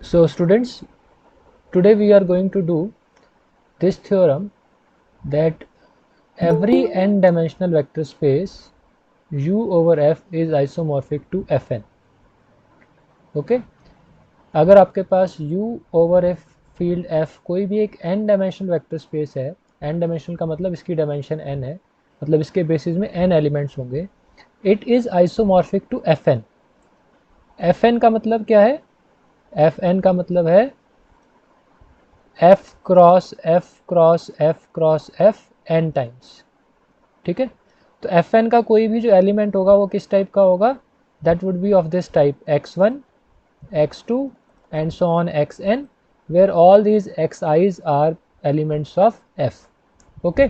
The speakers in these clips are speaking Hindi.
So students, today we are going to do this theorem that every n-dimensional vector space U over F is isomorphic to Fn. Okay अगर आपके पास U over F field F कोई भी एक n डायमेंशनल वेक्टर स्पेस है, n डायमेंशनल का मतलब इसकी डायमेंशन n है, मतलब इसके बेसिस में n एलिमेंट्स होंगे, it is isomorphic to Fn. Fn का मतलब क्या है? Fn का मतलब है F cross F cross F cross F n times. ठीक है, तो Fn का कोई भी जो एलिमेंट होगा वो किस टाइप का होगा? That would be of this type x1 x2 and so on xn, where all these xi's are elements of f. Okay,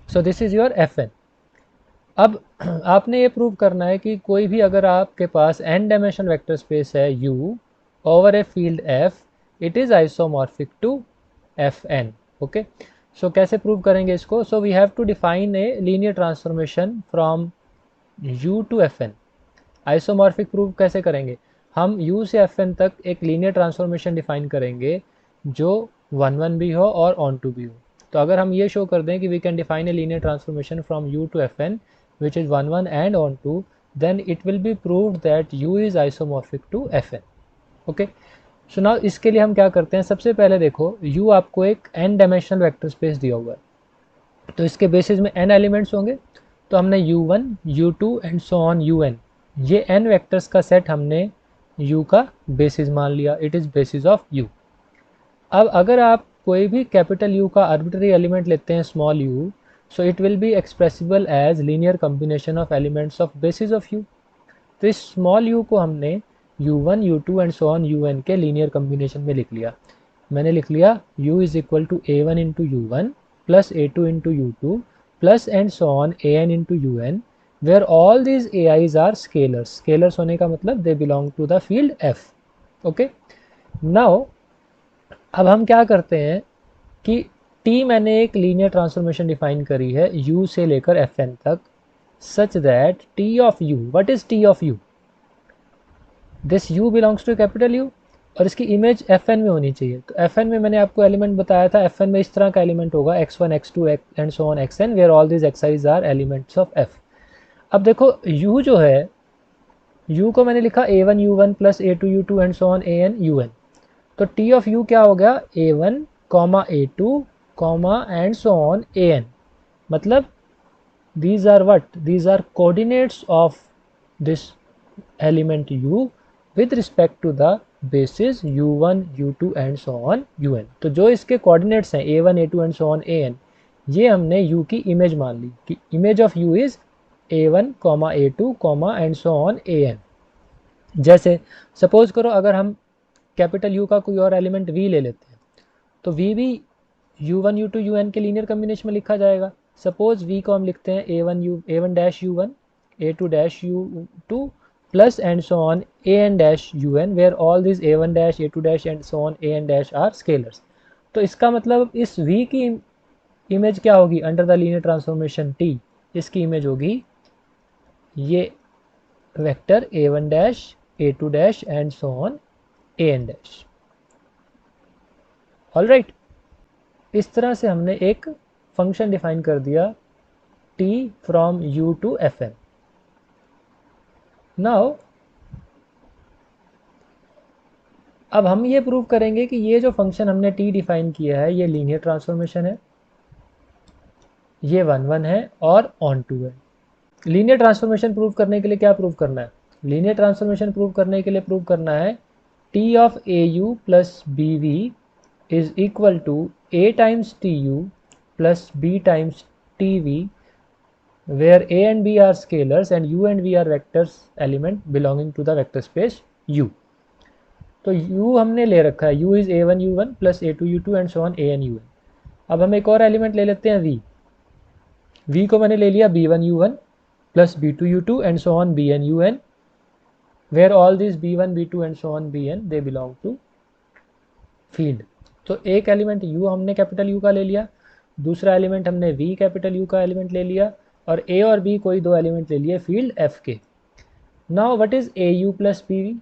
so this is your Fn. अब आपने ये प्रूव करना है कि कोई भी अगर आपके पास n डायमेंशनल वेक्टर स्पेस है U over a field F, it is isomorphic to Fn. Okay, so कैसे प्रूव करेंगे इसको? So we have to define a linear transformation from U to Fn. Isomorphic prove कैसे करेंगे? हम U से Fn तक एक लीनियर ट्रांसफॉर्मेशन डिफाइन करेंगे जो 1 1 भी हो और ऑन टू भी हो. तो अगर हम ये शो कर दें कि we can define a linear transformation from U to Fn which is 1 1 and on to, then it will be proved that U is isomorphic to Fn. Okay, so now इसके लिए हम क्या करते हैं? सबसे पहले देखो, U आपको एक n डायमेंशनल वेक्टर स्पेस दिया हुआ है, तो इसके बेसिस में n एलिमेंट्स होंगे. तो हमने U1 U2 and so on Un, ये n वेक्टर्स का सेट हमने U का बेसिस मान लिया. It is basis of U. अब अगर आप कोई भी कैपिटल U का आर्बिट्ररी एलिमेंट लेते हैं small u, so it will be expressible as linear combination of elements of basis of U. तो इस स्मॉल u को हमने U1 U2 and so on Un के लीनियर कम्बिनेशन में लिख लिया. मैंने लिख लिया U is equal to A1 into U1 plus A2 into U2 plus and so on AN into UN, where all these AIs are scalars. Scalars होने का मतलब they belong to the field F. Okay, now अब हम क्या करते हैं कि T मैंने एक लीनियर ट्रांसफॉर्मेशन डिफाइन करी है U से लेकर Fn तक, such that T of U, what is T of U? This U belongs to capital U और इसकी इमेज Fn में होनी चाहिए. तो Fn में मैंने आपको एलिमेंट बताया था, Fn में इस तरह का एलिमेंट होगा x1 x2 and so on xn, where all this xi's are elements of F. अब देखो U जो है, U को मैंने लिखा A1 U1 plus A2 U2 and so on AN UN. तो T ऑफ U क्या हो गया? A1 comma A2 comma and so on AN. मतलब these are what? These are coordinates of this element U with respect to the basis U1 U2 and so on UN. तो जो इसके coordinates हैं A1 A2 and so on AN, ये हमने U की इमेज मान ली कि image of U is A1 A2 and so on AN. जैसे सपोज करो अगर हम कैपिटल U का कोई और एलिमेंट V ले लेते हैं, तो V भी U1 U2 UN के लीनियर कम्बिनेशन में लिखा जाएगा. सपोज V को हम लिखते हैं A1 dash U1 A2 dash U2 plus and so on AN dash UN, where all this A1 dash A2 dash and so on AN dash are scalars. तो इसका मतलब इस V की इमेज क्या होगी under the linear transformation T? इसकी इमेज होगी ये vector A1 dash A2 dash and so on AN dash. Alright, इस तरह से हमने एक फंक्शन डिफाइन कर दिया T from U to Fn. Now अब हम ये प्रूव करेंगे कि ये जो फंक्शन हमने T डिफाइन किया है ये लीनियर ट्रांसफॉर्मेशन है, ये 1 1 है और ऑन टू है. लीनियर ट्रांसफॉर्मेशन प्रूव करने के लिए क्या प्रूव करना है? लीनियर ट्रांसफॉर्मेशन प्रूव करने के लिए प्रूव करना है T of AU plus BV is equal to A times TU plus B times TV, where A and B are scalars and U and V are vectors element belonging to the vector space U. तो U हमने ले रखा है, U is A1 U1 plus A2 U2 and so on AN UN. अब हम एक और एलिमेंट ले लेते हैं V. V को मैंने ले लिया B1 U1 plus B2 U2 and so on BN UN, where all these B1 B2 and so on BN they belong to field. तो एक एलिमेंट U हमने कैपिटल U का ले लिया, दूसरा एलिमेंट हमने V कैपिटल U का एलिमेंट ले लिया और A और B कोई दो एलिमेंट ले लिए फील्ड F के. Now what is AU plus BV?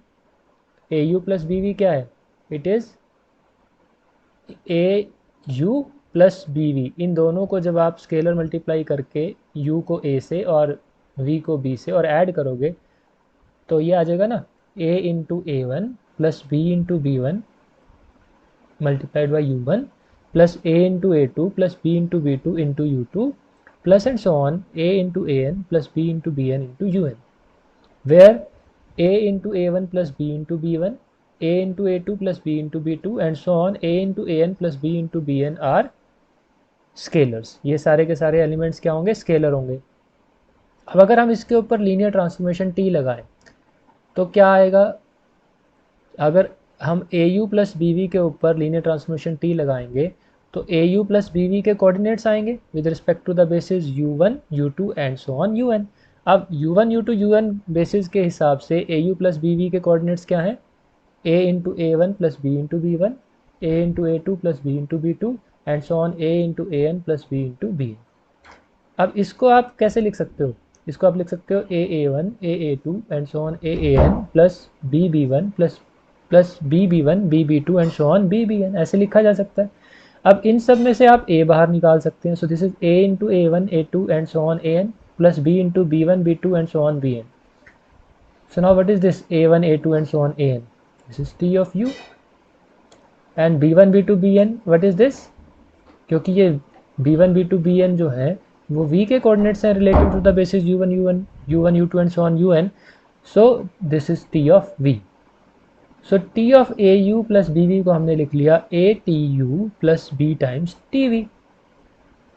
AU plus BV क्या है? It is A you plus B V. इन दोनों को जब आप स्केलर मल्टीप्लाई करके u को a से और v को b से और ऐड करोगे तो ये आ जाएगा ना a into a one plus b into b one multiplied by u1 plus a into a two plus b into b two into u2 plus and so on a into an plus b into bn into un, where a into a1 plus b into b1, a into a2 plus b into b2 and so on a into an plus b into bn are scalars. ये सारे के सारे एलिमेंट्स क्या होंगे, स्केलर होंगे। अब अगर हम इसके ऊपर लीनियर ट्रांसफॉर्मेशन t लगाएं तो क्या आएगा, अगर हम a you plus B v के ऊपर लीनियर ट्रांसफॉर्मेशन t लगाएंगे तो a you plus B v के कोऑर्डिनेट्स आएंगे with respect to the basis u1 u2 and so on un। अब u1 u2 un बेसिस के हिसाब से a you plus B v के कोऑर्डिनेट्स क्या हैं, a into a one plus b into b one, a into a two plus b into b two and so on a into a N plus b into b n. अब इसको आप कैसे लिख सकते हो, इसको आप लिख सकते हो A one A two and so on A N plus B one plus B one B two and so on B N, ऐसे लिखा जा सकता है। अब इन सब में से आप a बाहर निकाल सकते हैं, so this is a into a one A two and so on A N plus b into b one B two and so on B n. So now what is this a one a two and so on a n, this is t of u and b1 b2 bn what is this, क्योंकि ये b1 b2 bn जो है वो v के कोऑर्डिनेट्स हैं related to the basis u1 u2 and so on un, so this is t of v। So t of a you plus B v को हमने लिख लिया a t u plus b times t v.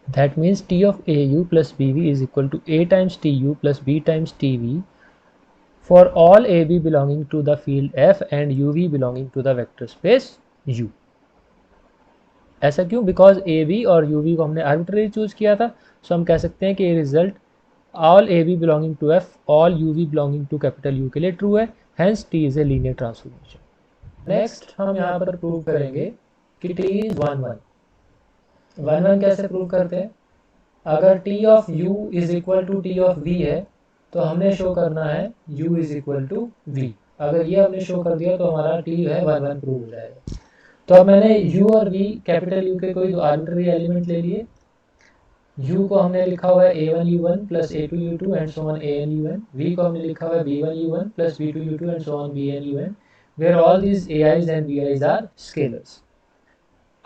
That means t of a you plus B v is equal to a times t u plus b times t v for all a b belonging to the field F and u v belonging to the vector space u। ऐसा क्यों, बिकॉज ए बी और यू वी को हमने आर्बिट्ररी चूज किया था, सो हम कह सकते हैं कि ये result all a b belonging to f all u v belonging to capital u के लिए ट्रू है, hence t is a linear transformation. Next हम यहाँ पर प्रूव करेंगे कि t is 1 1 1 कैसे प्रूव करते हैं, अगर t of u is equal to t of v है तो हमने शो करना है u is equal to v। अगर ये हमने शो कर दिया तो हमारा t है 1 1 प्रूव हो जाएगा। तो अब मैंने u और v कैपिटल u के कोई दो आर्बिट्ररी एलिमेंट ले लिए, u को हमने लिखा हुआ है a1 u1 plus a2 u2 and so on an un, v को हमने लिखा हुआ है b1 u1 plus b2 u2 and so on bn un, where all these ai's and bi's are scalars।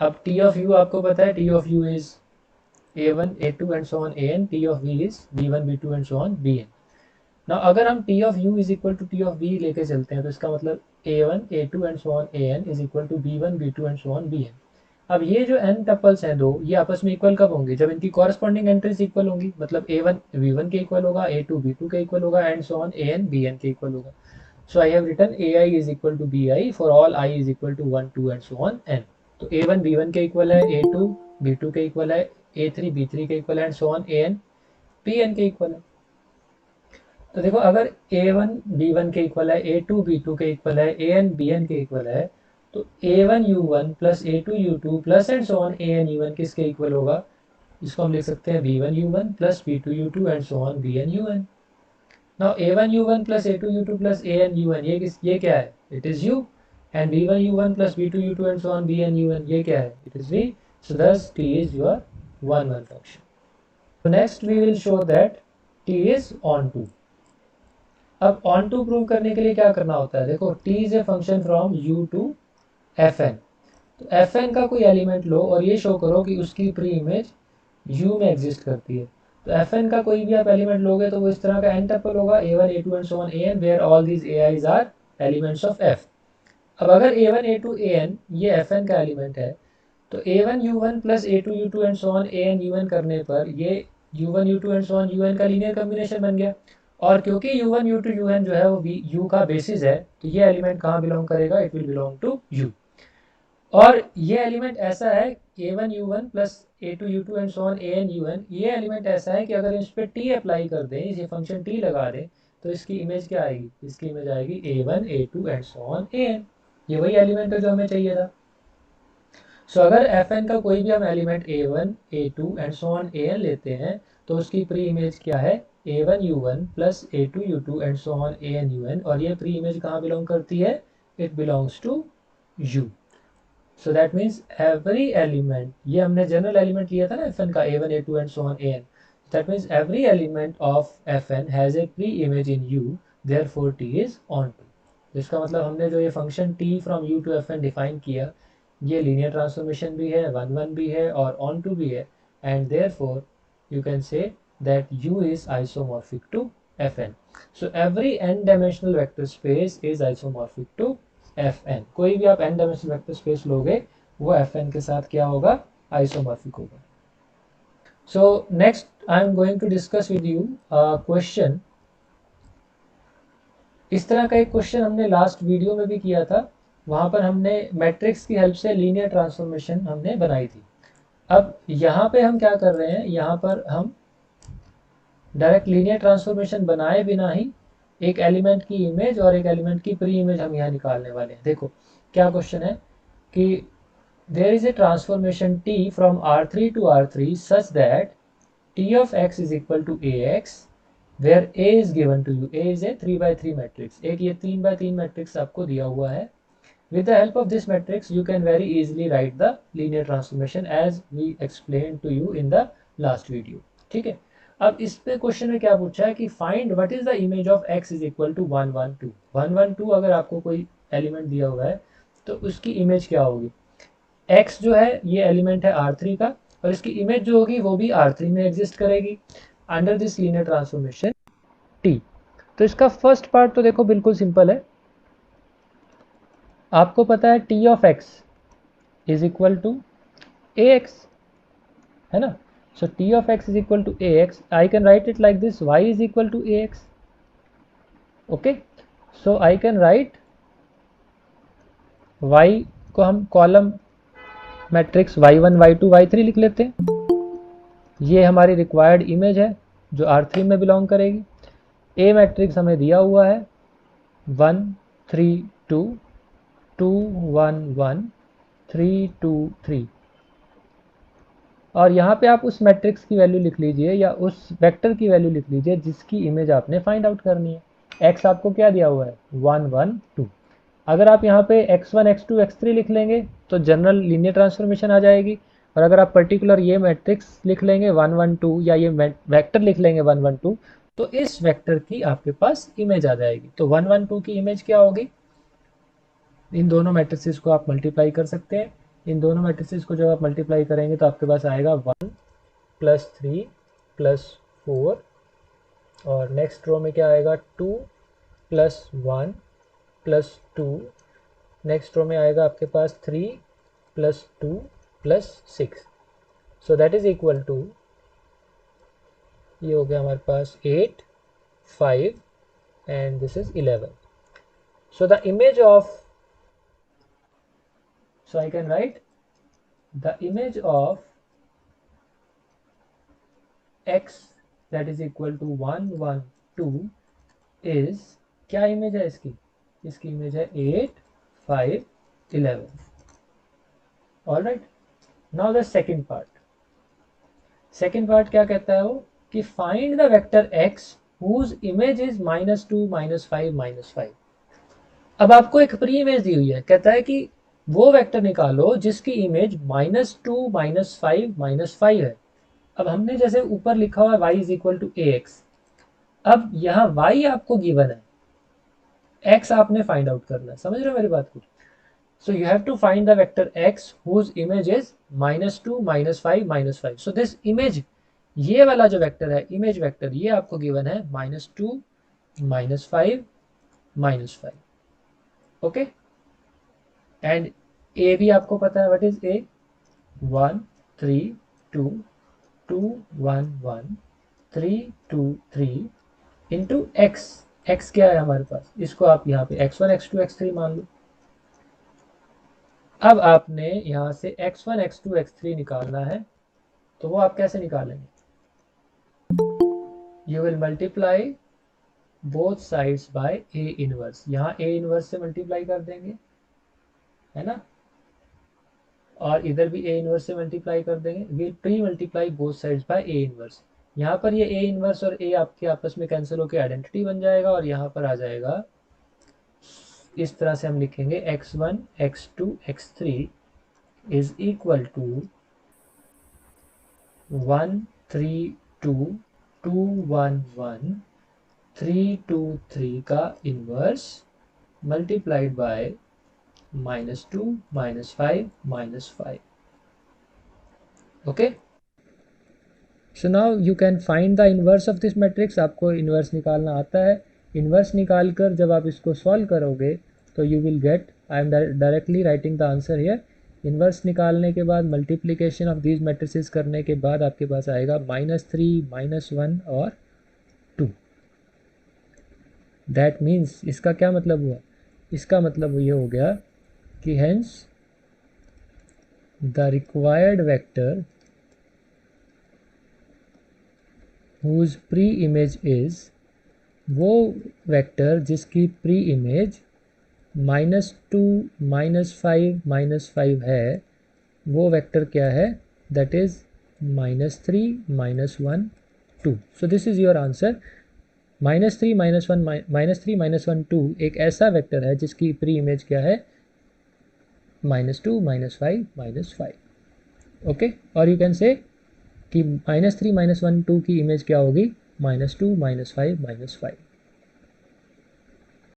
अब t of u आपको पता है, t of u is a1 a2 and so on an, t of v is b1 b2 and so on bn। Now अगर हम t of u is equal to t of v लेके चलते हैं तो इसका मतलब a1 a2 and so on an is equal to b1 b2 and so on bn। अब ये जो n टपल्स हैं दो, ये आपस में इक्वल कब होंगे, जब इनकी कॉरस्पॉन्डिंग एंट्रीज इक्वल होंगी, मतलब a1 v1 के इक्वल होगा, a2 b2 के इक्वल होगा and so on an bn के इक्वल होगा। So I have written ai is equal to bi for all i is equal to 1 2 and so on n। तो a1 b1 के इक्वल है, a2 b2 के इक्वल है, a3 b3 के इक्वल है and so on an bn के इक्वल है। तो देखो अगर a1 b1 के इक्वल है, a2 b2 के इक्वल है, an bn के इक्वल है, तो a1 u1 plus a2 u2 plus and so on an u1 किसके इक्वल होगा, इसको हम लिख सकते हैं b1 u1 plus b2 u2 and so on bn un। Now a1 u1 plus a2 u2 plus an un ये क्या है, it is u, and b1 u1 plus b2 u2 and so on bn un ये क्या है, it is v। So thus t is your 1 1 function। So next we will show that t is onto। अब onto प्रूव करने के लिए क्या करना होता है, देखो t is a function from u to fn। तो fn का कोई एलिमेंट लो और ये शो करो कि उसकी प्री इमेज u में एग्जिस्ट करती है। तो fn का कोई भी आप एलिमेंट लोगे तो वो इस तरह का n टपल होगा a1 a2 and so on an, where all these ai's are elements of f। अब अगर a1 a2 an ये fn का एलिमेंट है तो a1 u1 plus a2 u2 and so on an un करने पर ये u1 u2 and so on un का लीनियर कॉम्बिनेशन बन गया। और क्योंकि u1 u2 un जो है वो u का बेसिस है तो ये एलिमेंट कहाँ बिलोंग करेगा, it will belong to u। और ये एलिमेंट ऐसा है a1 u1 plus a2 u2 and so on an un, ये एलिमेंट ऐसा है कि अगर इस पर t अप्लाई कर दें, इसे फंक्शन t लगा दें तो इसकी इमेज क्या आएगी, इसकी इमेज आएगी a1 a2 and so on an। ये वही एलिमेंट है जो हमें चाहिए था। सो अगर fn का कोई भी हम element a1 a2 and so on an लेते हैं तो उसकी प्री इमेज क्या है, a1 u1 plus a2 u2 and so on an un, और ये प्री इमेज कहाँ बिलोंग करती है, it belongs to u। So that means every element, ये हमने जनरल एलिमेंट लिया था ना एफ एन का, A one A two and so on A N, that means every element of F N has a pre image in U, therefore T is onto. जिसका मतलब हमने जो ये function T from U to F N define किया, ये लीनियर ट्रांसफॉर्मेशन भी है, वन वन भी है और ऑन टू भी है, and therefore you can say that U is isomorphic to Fn. So every n dimensional vector space is isomorphic to Fn. कोई भी आप n dimensional vector space लोगे वो Fn के साथ क्या होगा, isomorphic होगा. So next I am going to discuss with you a question. इस तरह का एक क्वेश्चन हमने लास्ट वीडियो में भी किया था, वहां पर हमने मैट्रिक्स की हेल्प से लीनियर ट्रांसफॉर्मेशन हमने बनाई थी. अब यहाँ पे हम क्या कर रहे हैं, यहाँ पर हम डायरेक्ट लीनियर ट्रांसफॉर्मेशन बनाए बिना ही एक एलिमेंट की इमेज और एक एलिमेंट की प्री इमेज हम यहाँ निकालने वाले हैं. देखो क्या क्वेश्चन है कि there is a transformation T from R3 to R3 such that T of x is equal to ax वेयर a is given to you. a is a 3x3 matrix, एक ये 3x3 मैट्रिक्स आपको दिया हुआ है. With the help of this matrix, you can very easily write the linear transformation as we explained to you in the last video. ठीक है. अब इस पे क्वेश्चन में क्या पूछा है कि find what is the image of x is equal to 1 1 2. 1 1 2 अगर आपको कोई एलिमेंट दिया हुआ है तो उसकी इमेज क्या होगी. x जो है ये एलिमेंट है R3 का और इसकी इमेज जो होगी वो भी R3 में एग्जिस्ट करेगी under this linear transformation T. तो इसका फर्स्ट पार्ट तो देखो बिल्कुल सिंपल है. आपको पता है T of X is equal to A X, है ना. So T of X is equal to A X. I can write it like this, Y is equal to A X. Okay, so I can write Y को हम column matrix y1 y2 y3 लिख लेते हैं. ये हमारी रिक्वायर्ड इमेज है जो R3 में बिलोंग करेगी. ए मैट्रिक्स हमें दिया हुआ है 1 3 2 2 1 1 3 2 3. और यहाँ पे आप उस मैट्रिक्स की वैल्यू लिख लीजिए या उस वेक्टर की वैल्यू लिख लीजिए जिसकी इमेज आपने फाइंड आउट करनी है. x आपको क्या दिया हुआ है 1 1 2. अगर आप यहाँ पे x1 x2 x3 लिख लेंगे तो जनरल लीनियर ट्रांसफॉर्मेशन आ जाएगी. और अगर आप पर्टिकुलर ये मैट्रिक्स लिख लेंगे 1 1 2 या ये वेक्टर लिख लेंगे 1 1 2 तो इस वेक्टर की आपके पास इमेज आ जाएगी. तो 1 1 2 की इमेज क्या होगी, इन दोनों मैट्रिसेस को आप मल्टीप्लाई कर सकते हैं. इन दोनों मैट्रिसेस को जब आप मल्टीप्लाई करेंगे तो आपके पास आएगा 1 प्लस 3 प्लस 4 और नेक्स्ट रो में क्या आएगा 2 प्लस 1 प्लस 2. नेक्स्ट रो में आएगा आपके पास 3 plus 2 plus 6. So that is equal to, ये हो गया हमारे पास 8 5 and this is 11. So the image of, so I can write the image of x that is equal to 1 1 2 is, क्या इमेज है इसकी, इसकी इमेज है 8 5 11. Alright, now the second part. Second part क्या कहता है वो कि find the vector x whose image is -2 -5 -5. अब आपको एक प्री इमेज दी हुई है, कहता है कि वो वेक्टर निकालो जिसकी इमेज -2 -5 -5 है. अब हमने जैसे ऊपर लिखा हुआ है y is equal to A x. अब यहाँ y आपको गिवन है, x आपने फाइंड आउट करना है. समझ रहे हो मेरी बात को. So you have to find the vector x whose image is -2 -5 -5. So this image, ये वाला जो वेक्टर है इमेज वेक्टर, ये आपको गिवन है -2 -5 -5. ओके, एंड ए भी आपको पता है. What is a, 1 3 2 2 1 1 3 2 3 into x. X क्या है हमारे पास, इसको आप यहाँ पे x1 x2 x3 मान लो. अब आपने यहाँ से x1 x2 x3 निकालना है तो वो आप कैसे निकालेंगे, you will multiply both sides by A inverse. यहाँ ए इनवर्स से मल्टीप्लाई कर देंगे, है ना, और इधर भी ए इनवर्स से मल्टीप्लाई कर देंगे. Will pre multiply both sides by A inverse. यहाँ पर ये ए इनवर्स और ए आपके आपस में कैंसिल होकर आइडेंटिटी बन जाएगा और यहाँ पर आ जाएगा, इस तरह से हम लिखेंगे x1 x2 x3 is equal to 1 3 2 2 1 1 3 2 3 का inverse multiplied by -2 -5 -5. Okay, so now you can find the inverse of this matrix. आपको इन्वर्स निकालना आता है. इन्वर्स निकाल कर जब आप इसको सॉल्व करोगे तो you will get, I am directly writing the answer here. Inverse निकालने के बाद मल्टीप्लिकेशन ऑफ दीज मैट्रिसेस करने के बाद आपके पास आएगा -3 -1 और 2. दैट मीन्स इसका क्या मतलब हुआ? इसका मतलब ये हो गया कि hence the required vector whose pre image is, वो वेक्टर जिसकी प्री इमेज -2 -5 -5 है, वो वेक्टर क्या है? That is -3 -1 2. So this is your answer. -3 -1 2 एक ऐसा वेक्टर है जिसकी प्री इमेज क्या है? -2 -5 -5. ओके, और यू कैन से कि -3 -1 2 की इमेज क्या होगी? -2 -5 -5.